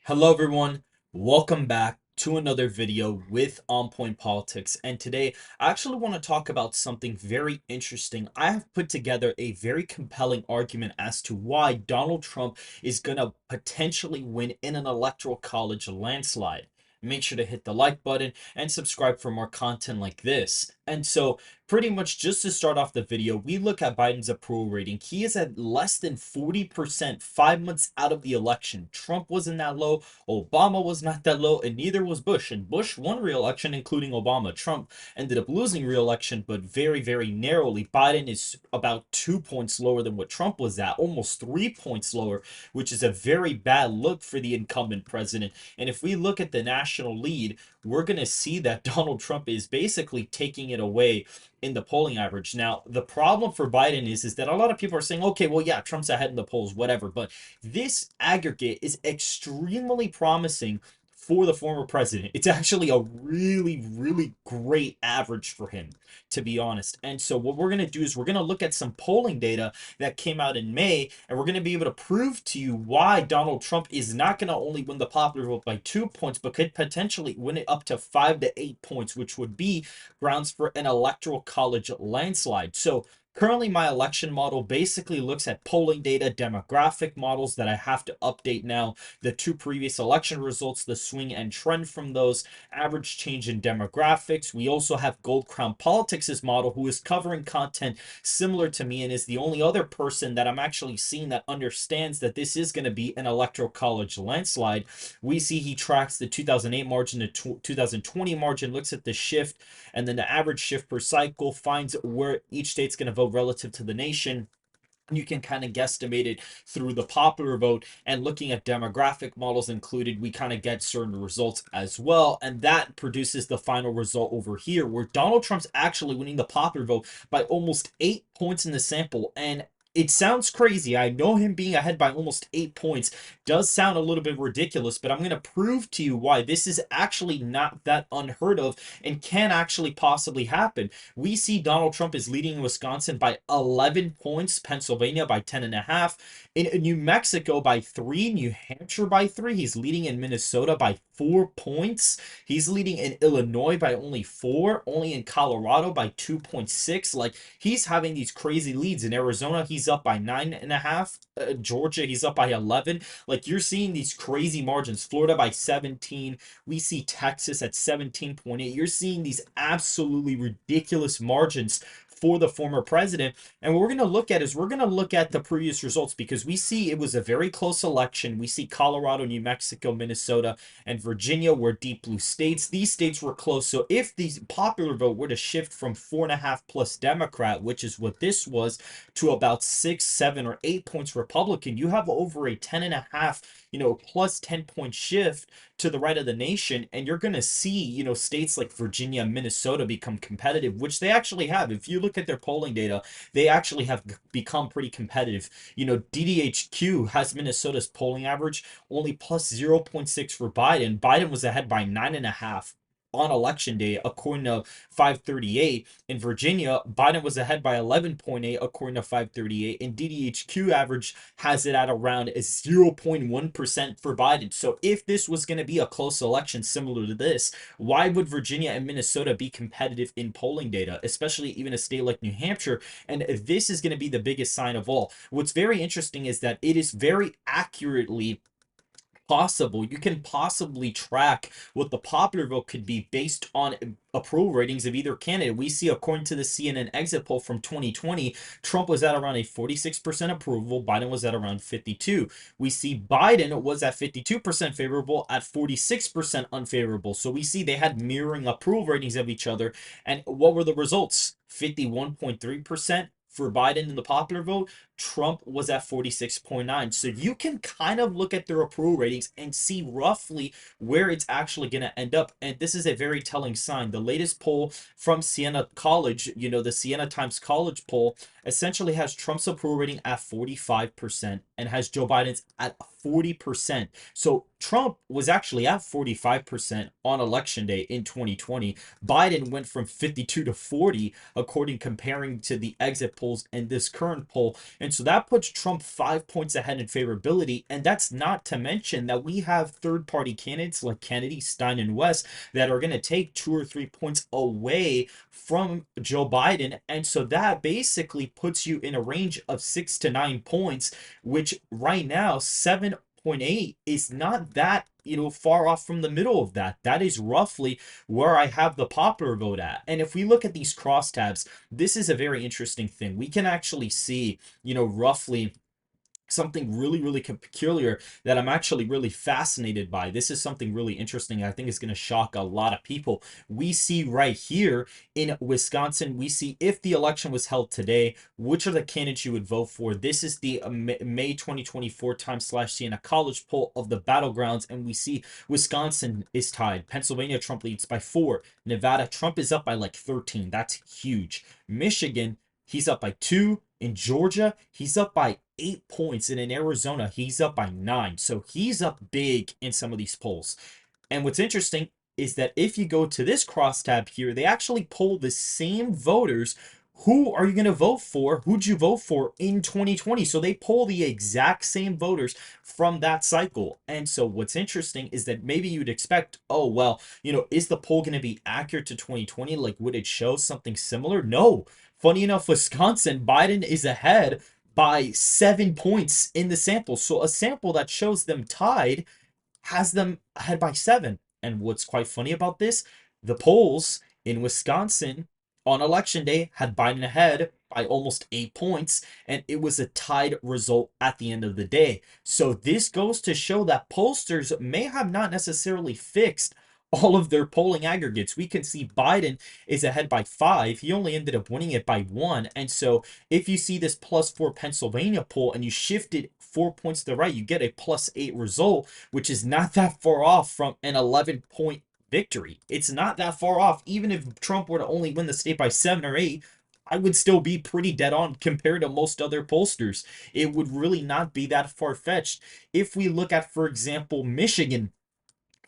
Hello everyone, welcome back to another video with On Point Politics. And today I actually want to talk about something very interesting. I have put together a very compelling argument as to why Donald Trump is going to potentially win in an electoral college landslide. Make sure to hit the like button and subscribe for more content like this. And so pretty much just to start off the video, we look at Biden's approval rating. He is at less than 40% 5 months out of the election. Trump wasn't that low, Obama was not that low, and neither was Bush. And Bush won re-election, including Obama. Trump ended up losing re-election, but very, very narrowly. Biden is about 2 points lower than what Trump was at, almost 3 points lower, which is a very bad look for the incumbent president. And if we look at the national lead, we're going to see that Donald Trump is basically taking it away in the polling average. Now, the problem for Biden is that a lot of people are saying, okay, well, yeah, Trump's ahead in the polls, whatever. But this aggregate is extremely promising for the former president. It's actually a really, really great average for him, to be honest. And so what we're going to do is we're going to look at some polling data that came out in May, and we're going to be able to prove to you why Donald Trump is not going to only win the popular vote by 2 points, but could potentially win it up to 5 to 8 points, which would be grounds for an electoral college landslide. So currently, my election model basically looks at polling data, demographic models that I have to update now, the two previous election results, the swing and trend from those, average change in demographics. We also have Gold Crown Politics' model, who is covering content similar to me and is the only other person that I'm actually seeing that understands that this is going to be an electoral college landslide. We see he tracks the 2008 margin, the 2020 margin, looks at the shift, and then the average shift per cycle, finds where each state's going to vote relative to the nation. You can kind of guesstimate it through the popular vote, and looking at demographic models included, we kind of get certain results as well. And that produces the final result over here, where Donald Trump's actually winning the popular vote by almost 8 points in the sample. And it sounds crazy. I know him being ahead by almost 8 points does sound a little bit ridiculous, but I'm going to prove to you why this is actually not that unheard of and can actually possibly happen. We see Donald Trump is leading in Wisconsin by 11 points, Pennsylvania by 10.5, in New Mexico by 3, New Hampshire by 3. He's leading in Minnesota by 4 points. He's leading in Illinois by only 4, only in Colorado by 2.6. Like, he's having these crazy leads. In Arizona, he's up by 9.5. Georgia, he's up by 11. Like, you're seeing these crazy margins. Florida by 17. We see Texas at 17.8. You're seeing these absolutely ridiculous margins for the former president. And what we're going to look at is we're going to look at the previous results, because we see it was a very close election. We see Colorado, New Mexico, Minnesota, and Virginia were deep blue states. These states were close. So if the popular vote were to shift from 4.5 plus Democrat, which is what this was, to about 6, 7, or 8 points Republican, you have over a 10.5, plus 10-point shift to the right of the nation. And you're going to see, states like Virginia, Minnesota become competitive, which they actually have. If you look at their polling data, they actually have become pretty competitive. DDHQ has Minnesota's polling average only plus 0.6 for Biden. Biden was ahead by 9.5 on election day, according to 538. In Virginia, Biden was ahead by 11.8, according to 538. And DDHQ average has it at around 0.1% for Biden. So if this was going to be a close election similar to this, why would Virginia and Minnesota be competitive in polling data, especially even a state like New Hampshire? And this is going to be the biggest sign of all. What's very interesting is that it is very accurately possible. You can possibly track what the popular vote could be based on approval ratings of either candidate. We see, according to the CNN exit poll from 2020, Trump was at around a 46% approval, Biden was at around 52. We see Biden was at 52% favorable, at 46% unfavorable. So we see they had mirroring approval ratings of each other. And what were the results? 51.3% for Biden in the popular vote. Trump was at 46.9. So you can kind of look at their approval ratings and see roughly where it's actually going to end up. And this is a very telling sign. The latest poll from Siena College, the Siena Times College poll, essentially has Trump's approval rating at 45% and has Joe Biden's at 40%. So Trump was actually at 45% on election day in 2020. Biden went from 52 to 40, according comparing to the exit polls and this current poll. And so that puts Trump 5 points ahead in favorability. And that's not to mention that we have third party candidates like Kennedy, Stein, and West that are going to take 2 or 3 points away from Joe Biden. And so that basically puts you in a range of 6 to 9 points, which right now, 7.8 is not that far off from the middle of that. That is roughly where I have the popular vote at. And if we look at these crosstabs, this is a very interesting thing. We can actually see roughly something really, really peculiar that I'm actually really fascinated by. This is something really interesting. I think is going to shock a lot of people. We see right here in Wisconsin, we see if the election was held today, which are the candidates you would vote for. This is the May 2024 Time/Siena College poll of the battlegrounds, and we see Wisconsin is tied. Pennsylvania, Trump leads by 4. Nevada, Trump is up by like 13. That's huge. Michigan, he's up by 2. In Georgia, he's up by 8 points. And in Arizona, he's up by 9. So he's up big in some of these polls. And what's interesting is that if you go to this crosstab here, they actually poll the same voters. Who are you going to vote for? Who'd you vote for in 2020? So they poll the exact same voters from that cycle. And so what's interesting is that maybe you'd expect, oh, well, is the poll going to be accurate to 2020? Like, would it show something similar? No. Funny enough, Wisconsin, Biden is ahead by 7 points in the sample. So a sample that shows them tied has them ahead by 7. And what's quite funny about this, the polls in Wisconsin on election day had Biden ahead by almost 8 points, and it was a tied result at the end of the day. So this goes to show that pollsters may have not necessarily fixed all of their polling aggregates. We can see Biden is ahead by 5. He only ended up winning it by 1. And so if you see this +4 Pennsylvania poll and you shift it 4 points to the right, you get a +8 result, which is not that far off from an 11-point victory. It's not that far off. Even if Trump were to only win the state by 7 or 8, I would still be pretty dead on compared to most other pollsters. It would really not be that far-fetched. If we look at, for example, Michigan,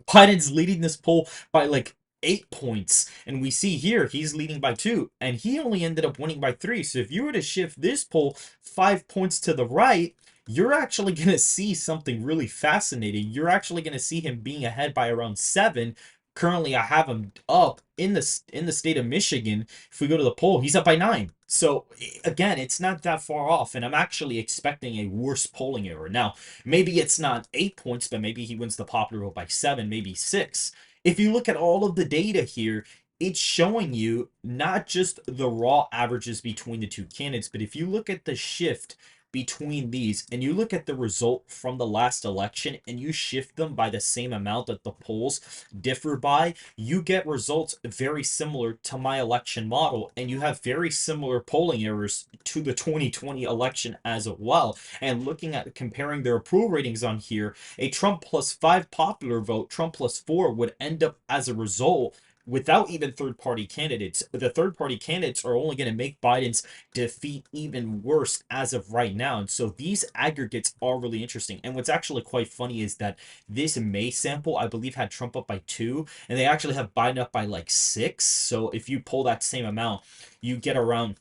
Biden's leading this poll by like 8 points. And we see here he's leading by 2. And he only ended up winning by 3. So if you were to shift this poll 5 points to the right, you're actually going to see something really fascinating. You're actually going to see him being ahead by around 7. Currently, I have him up in the state of Michigan. If we go to the poll, he's up by 9. So again, it's not that far off, and I'm actually expecting a worse polling error. Now, maybe it's not 8 points, but maybe he wins the popular vote by 7, maybe 6. If you look at all of the data here, it's showing you not just the raw averages between the two candidates, but if you look at the shift between these and you look at the result from the last election and you shift them by the same amount that the polls differ by, you get results very similar to my election model, and you have very similar polling errors to the 2020 election as well. And looking at comparing their approval ratings on here, a Trump +5 popular vote, Trump +4 would end up as a result without even third-party candidates. The third-party candidates are only going to make Biden's defeat even worse as of right now. And so these aggregates are really interesting. And what's actually quite funny is that this May sample, I believe, had Trump up by 2, and they actually have Biden up by like 6. So if you pull that same amount, you get around,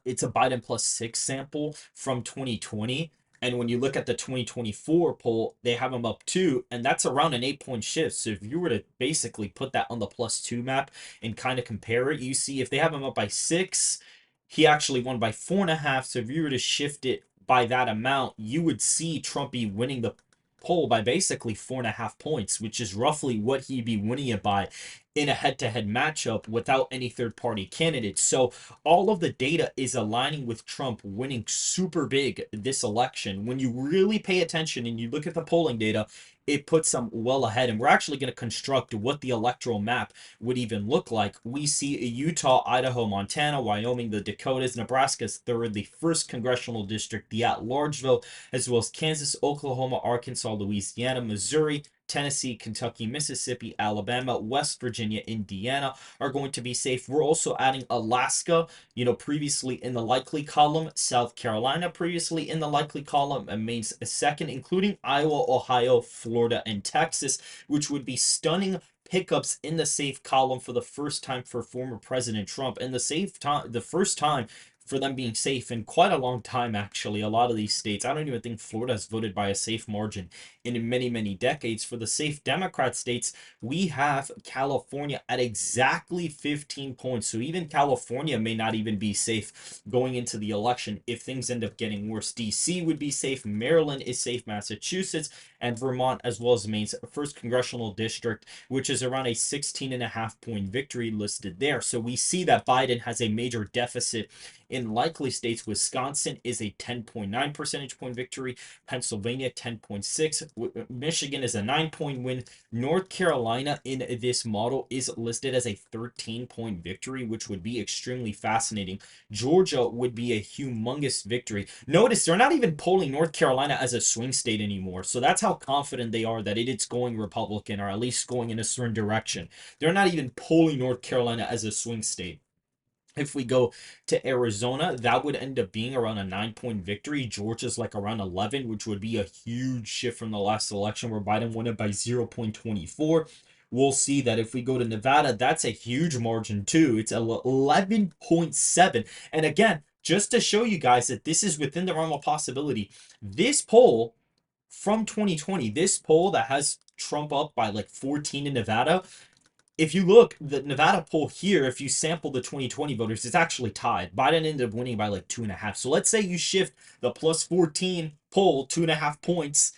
it's a Biden +6 sample from 2020. And when you look at the 2024 poll, they have him up 2, and that's around an 8-point shift. So if you were to basically put that on the +2 map and kind of compare it, you see if they have him up by 6, he actually won by 4.5. So if you were to shift it by that amount, you would see Trump be winning the poll by basically 4.5 points, which is roughly what he'd be winning it by in a head-to-head matchup without any third-party candidates. So all of the data is aligning with Trump winning super big this election. When you really pay attention and you look at the polling data, it puts them well ahead. And we're actually going to construct what the electoral map would even look like. We see Utah, Idaho, Montana, Wyoming, the Dakotas, Nebraska's third, the first congressional district, the at-large vote, as well as Kansas, Oklahoma, Arkansas, Louisiana, Missouri, Tennessee, Kentucky, Mississippi, Alabama, West Virginia, Indiana are going to be safe. We're also adding Alaska, previously in the likely column, South Carolina previously in the likely column, and Maine's second, including Iowa, Ohio, Florida, and Texas, which would be stunning pickups in the safe column for the first time for former President Trump, and the first time for them being safe in quite a long time, actually. A lot of these states, I don't even think Florida has voted by a safe margin in many, many decades. For the safe Democrat states, we have California at exactly 15 points. So even California may not even be safe going into the election if things end up getting worse. DC would be safe, Maryland is safe, Massachusetts, and Vermont, as well as Maine's first congressional district, which is around a 16.5 point victory listed there. So we see that Biden has a major deficit in likely states. Wisconsin is a 10.9 percentage point victory, Pennsylvania 10.6, Michigan is a 9-point win. North Carolina in this model is listed as a 13-point victory, which would be extremely fascinating. Georgia would be a humongous victory. Notice they're not even polling North Carolina as a swing state anymore. So that's how confident they are that it's going Republican, or at least going in a certain direction. They're not even polling North Carolina as a swing state. If we go to Arizona, that would end up being around a 9-point victory. Georgia's like around 11, which would be a huge shift from the last election where Biden won it by 0.24. We'll see that if we go to Nevada, that's a huge margin too. It's 11.7. And again, just to show you guys that this is within the realm of possibility, this poll from 2020, this poll that has Trump up by like 14 in Nevada, if you look, the Nevada poll here, if you sample the 2020 voters, it's actually tied. Biden ended up winning by like 2.5. So let's say you shift the plus 14 poll 2.5 points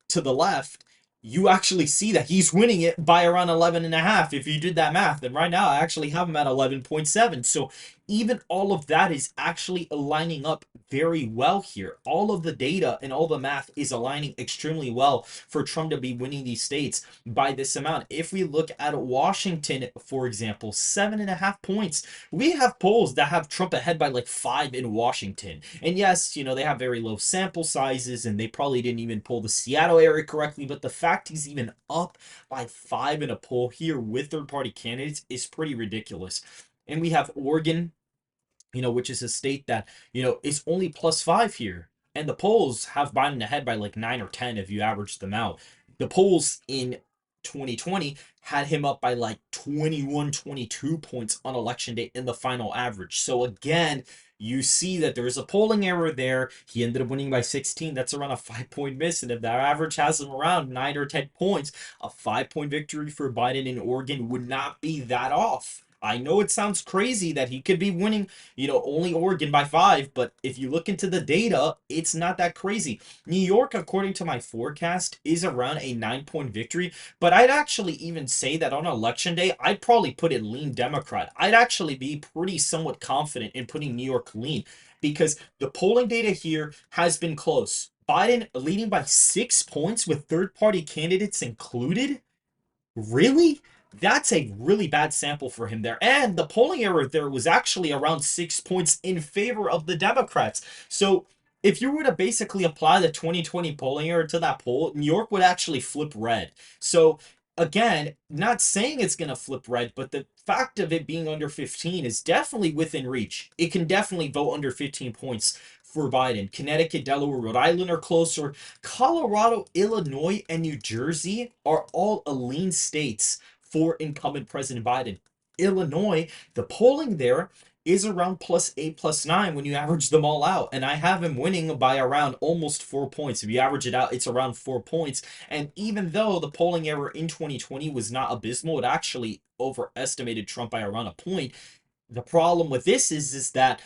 to the left, you actually see that he's winning it by around 11.5 if you did that math. And right now I actually have him at 11.7. So even all of that is actually aligning up very well here. All of the data and all the math is aligning extremely well for Trump to be winning these states by this amount. If we look at Washington, for example, 7.5 points. We have polls that have Trump ahead by like 5 in Washington. And yes, they have very low sample sizes and they probably didn't even poll the Seattle area correctly. But the fact he's even up by 5 in a poll here with third-party candidates is pretty ridiculous. And we have Oregon, which is a state that, is only +5 here. And the polls have Biden ahead by like 9 or 10 if you average them out. The polls in 2020 had him up by like 21, 22 points on election day in the final average. So again, you see that there is a polling error there. He ended up winning by 16. That's around a 5-point miss. And if that average has him around 9 or 10 points, a 5-point victory for Biden in Oregon would not be that off. I know it sounds crazy that he could be winning, only Oregon by 5, but if you look into the data, it's not that crazy. New York, according to my forecast, is around a 9-point victory, but I'd actually even say that on election day, I'd probably put it lean Democrat. I'd actually be pretty somewhat confident in putting New York lean because the polling data here has been close. Biden leading by 6 points with third-party candidates included? Really? That's a really bad sample for him there. And the polling error there was actually around 6 points in favor of the Democrats. So if you were to basically apply the 2020 polling error to that poll, New York would actually flip red. So again, not saying it's going to flip red, but the fact of it being under 15 is definitely within reach. It can definitely vote under 15 points for Biden. Connecticut, Delaware, Rhode Island are closer. Colorado, Illinois, and New Jersey are all lean states for incumbent President Biden. Illinois, the polling there is around +8, +9 when you average them all out. And I have him winning by around almost 4 points. If you average it out, it's around 4 points. And even though the polling error in 2020 was not abysmal, it actually overestimated Trump by around a point. The problem with this is that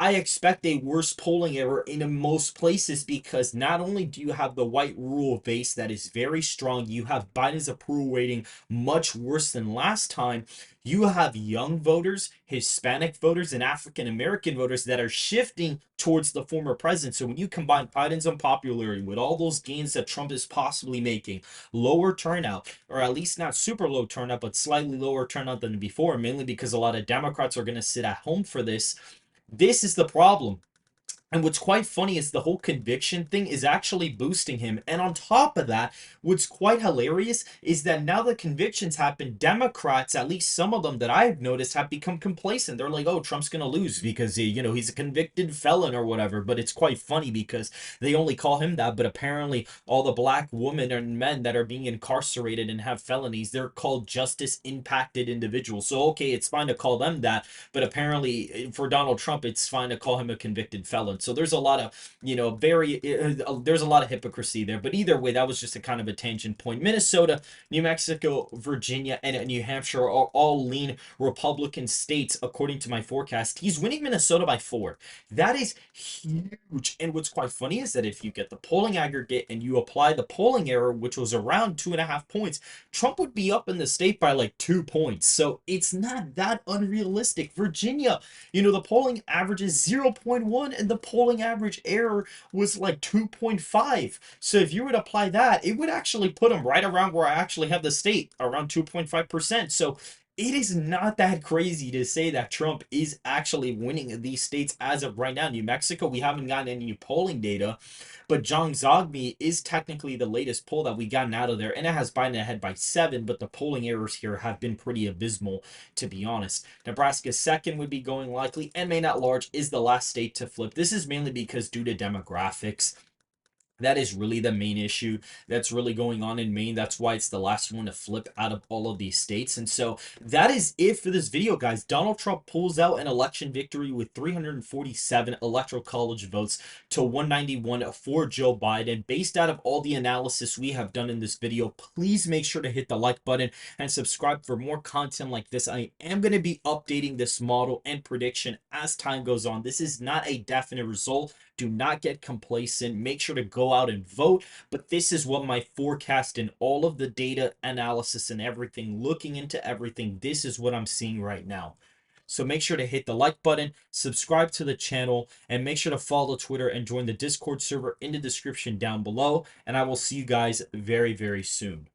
I expect a worse polling error in most places because not only do you have the white rural base that is very strong, you have Biden's approval rating much worse than last time. You have young voters, Hispanic voters, and African American voters that are shifting towards the former president. So when you combine Biden's unpopularity with all those gains that Trump is possibly making, lower turnout, or at least not super low turnout, but slightly lower turnout than before, mainly because a lot of Democrats are going to sit at home for this. This is the problem. And what's quite funny is the whole conviction thing is actually boosting him. And on top of that, what's quite hilarious is that now the convictions happen, Democrats, at least some of them that I've noticed, have become complacent. They're like, oh, Trump's going to lose because, he's a convicted felon or whatever. But it's quite funny because they only call him that. But apparently, all the black women and men that are being incarcerated and have felonies, they're called justice impacted individuals. So, okay, it's fine to call them that, but apparently for Donald Trump, it's fine to call him a convicted felon. So there's a lot of, there's a lot of hypocrisy there. But either way, that was just a kind of a tangent point. Minnesota, New Mexico, Virginia, and New Hampshire are all lean Republican states, according to my forecast. He's winning Minnesota by 4. That is huge. And what's quite funny is that if you get the polling aggregate and you apply the polling error, which was around 2.5 points, Trump would be up in the state by like 2 points. So it's not that unrealistic. Virginia, the polling average is 0.1 and the polling average error was like 2.5. So if you would apply that, it would actually put him right around where I actually have the state, around 2.5%. So it is not that crazy to say that Trump is actually winning these states as of right now. New Mexico, we haven't gotten any polling data, but John Zogby is technically the latest poll that we gotten out of there, and it has Biden ahead by 7, but the polling errors here have been pretty abysmal, to be honest. Nebraska second would be going likely, and Maine at large is the last state to flip. This is mainly because due to demographics. That is really the main issue that's really going on in Maine. That's why it's the last one to flip out of all of these states. And so that is it for this video, guys. Donald Trump pulls out an election victory with 347 electoral college votes to 191 for Joe Biden. Based out of all the analysis we have done in this video, please make sure to hit the like button and subscribe for more content like this. I am going to be updating this model and prediction as time goes on. This is not a definite result. Do not get complacent. Make sure to go out and vote. But this is what my forecast and all of the data analysis and everything, looking into everything, this is what I'm seeing right now. So make sure to hit the like button, subscribe to the channel, and make sure to follow Twitter and join the Discord server in the description down below. And I will see you guys very, very soon.